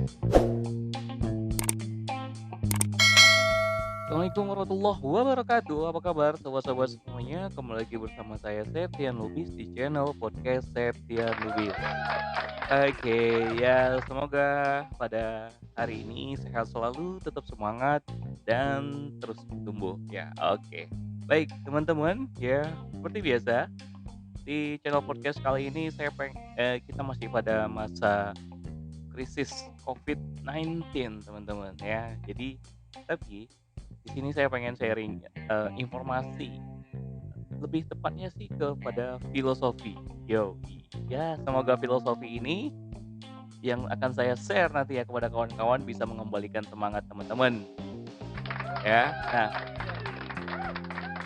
Assalamualaikum warahmatullahi wabarakatuh. Apa kabar sobat-sobat semuanya? Kembali lagi bersama saya Septian Lubis di channel podcast Septian Lubis. Oke, ya semoga pada hari ini sehat selalu, tetap semangat dan terus tumbuh ya. Oke. Baik, teman-teman, ya seperti biasa di channel podcast kali ini kita masih pada masa krisis COVID-19, teman-teman ya. Tapi di sini saya pengen sharing, informasi, lebih tepatnya sih kepada filosofi. Ya semoga filosofi ini yang akan saya share nanti ya kepada kawan-kawan bisa mengembalikan semangat teman-teman, ya. Nah,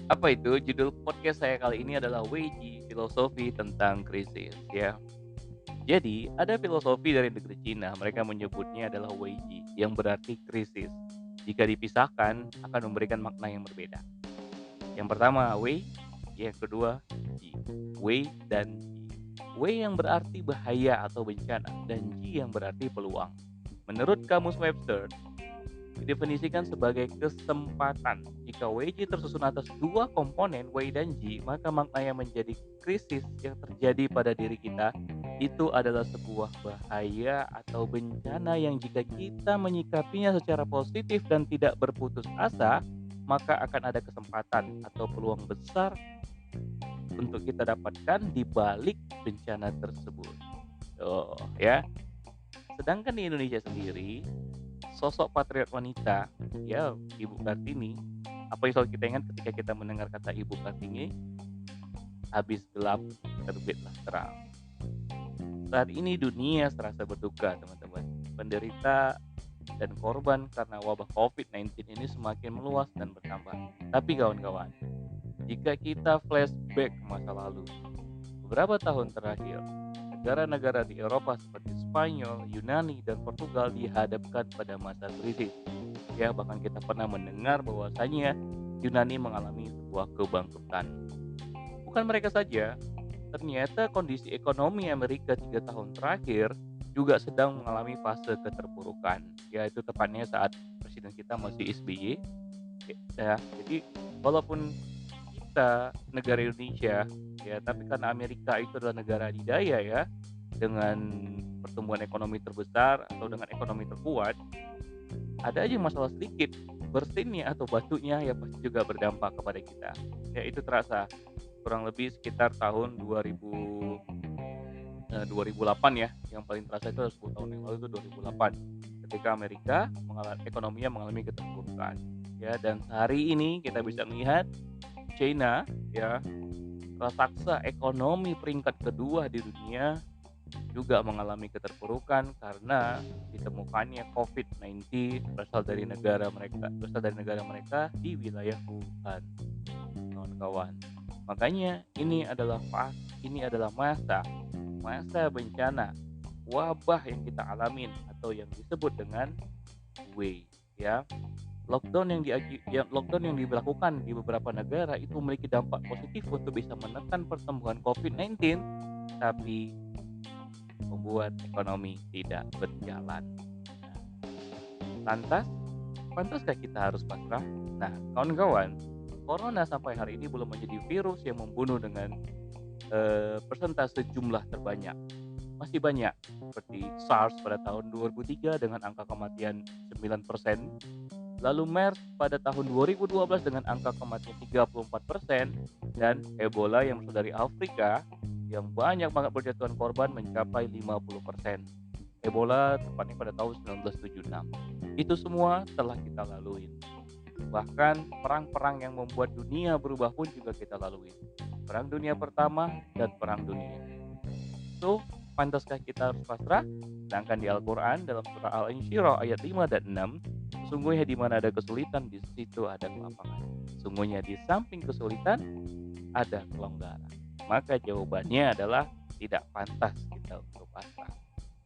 apa itu? Judul podcast saya kali ini adalah Weiji, Filosofi Tentang Krisis, ya. Jadi, ada filosofi dari negeri Cina, mereka menyebutnya adalah Weiji, yang berarti krisis. Jika dipisahkan, akan memberikan makna yang berbeda. Yang pertama Wei, yang kedua Ji. Wei dan Ji. Wei yang berarti bahaya atau bencana dan Ji yang berarti peluang. Menurut Kamus Webster, didefinisikan sebagai kesempatan. Jika Weiji tersusun atas dua komponen Wei dan Ji, maka maknanya menjadi krisis yang terjadi pada diri kita itu adalah sebuah bahaya atau bencana yang jika kita menyikapinya secara positif dan tidak berputus asa, maka akan ada kesempatan atau peluang besar untuk kita dapatkan di balik bencana tersebut. Oh, ya. Sedangkan di Indonesia sendiri, sosok patriot wanita, ya Ibu Kartini, apa yang selalu kita ingat ketika kita mendengar kata Ibu Kartini, habis gelap terbitlah terang. Saat ini dunia serasa berduka, teman-teman. Penderita dan korban karena wabah COVID-19 ini semakin meluas dan bertambah. Tapi kawan-kawan, jika kita flashback ke masa lalu, beberapa tahun terakhir, negara-negara di Eropa seperti Spanyol, Yunani, dan Portugal dihadapkan pada masa krisis. Ya, bahkan kita pernah mendengar bahwasanya Yunani mengalami sebuah kebangkrutan. Bukan mereka saja, ternyata kondisi ekonomi Amerika 3 tahun terakhir juga sedang mengalami fase keterpurukan. Yaitu tepatnya saat presiden kita masih SBY. Ya, jadi walaupun kita negara Indonesia ya, tapi karena Amerika itu adalah negara adidaya ya, dengan pertumbuhan ekonomi terbesar atau dengan ekonomi terkuat, ada aja masalah sedikit bersinnya atau batunya ya pasti juga berdampak kepada kita. Ya itu terasa kurang lebih sekitar tahun 2008 ya, yang paling terasa itu 10 tahun yang lalu itu 2008 ketika Amerika ekonominya mengalami keterpurukan. Ya, dan hari ini kita bisa melihat China ya, raksasa ekonomi peringkat kedua di dunia juga mengalami keterpurukan karena ditemukannya COVID-19 berasal dari negara mereka di wilayah Wuhan, kawan-kawan. Makanya ini adalah masa bencana wabah yang kita alamin atau yang disebut dengan Wei ya. Lockdown yang diberlakukan di beberapa negara itu memiliki dampak positif untuk bisa menekan pertumbuhan COVID-19, tapi membuat ekonomi tidak berjalan. Pantaskah kita harus pasrah? Nah, kawan-kawan, Corona sampai hari ini belum menjadi virus yang membunuh dengan persentase jumlah terbanyak. Masih banyak seperti SARS pada tahun 2003 dengan angka kematian 9%, lalu MERS pada tahun 2012 dengan angka kematian 34%, dan Ebola yang berasal dari Afrika yang banyak banget berjatuhan korban mencapai 50%. Ebola tepatnya pada tahun 1976. Itu semua telah kita lalui. Bahkan perang-perang yang membuat dunia berubah pun juga kita lalui. Perang Dunia Pertama dan Perang Dunia. So, pantaskah kita harus pasrah? Sedangkan di Al-Quran dalam surah Al-Insyirah ayat 5 dan 6, sesungguhnya di mana ada kesulitan, di situ ada kelapangan. Sesungguhnya di samping kesulitan, ada kelonggaran. Maka jawabannya adalah tidak pantas kita untuk pasrah.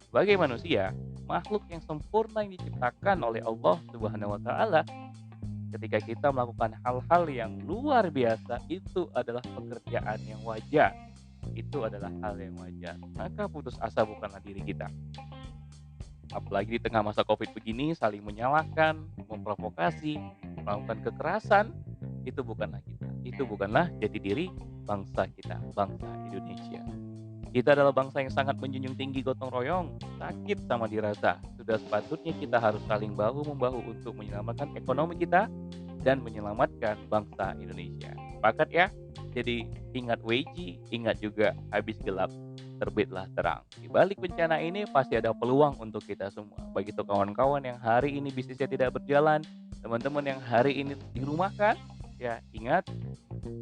Sebagai manusia, makhluk yang sempurna yang diciptakan oleh Allah Subhanahu wa taala, ketika kita melakukan hal-hal yang luar biasa, itu adalah pekerjaan yang wajar. Itu adalah hal yang wajar. Maka putus asa bukanlah diri kita. Apalagi di tengah masa Covid begini, saling menyalahkan, memprovokasi, melakukan kekerasan, itu bukanlah kita. Itu bukanlah jati diri bangsa kita, bangsa Indonesia. Kita adalah bangsa yang sangat menjunjung tinggi gotong royong, sakit sama dirasa. Sudah sepatutnya kita harus saling bahu-membahu untuk menyelamatkan ekonomi kita dan menyelamatkan bangsa Indonesia. Sepakat ya? Jadi ingat Weiji, ingat juga habis gelap terbitlah terang. Di balik bencana ini pasti ada peluang untuk kita semua. Bagi tuh kawan-kawan yang hari ini bisnisnya tidak berjalan, teman-teman yang hari ini dirumahkan, ya ingat,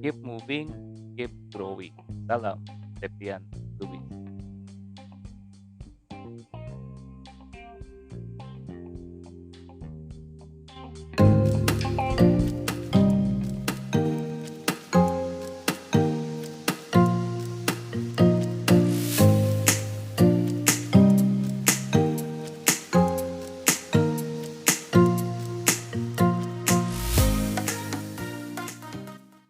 keep moving, keep growing. Salam, Septian.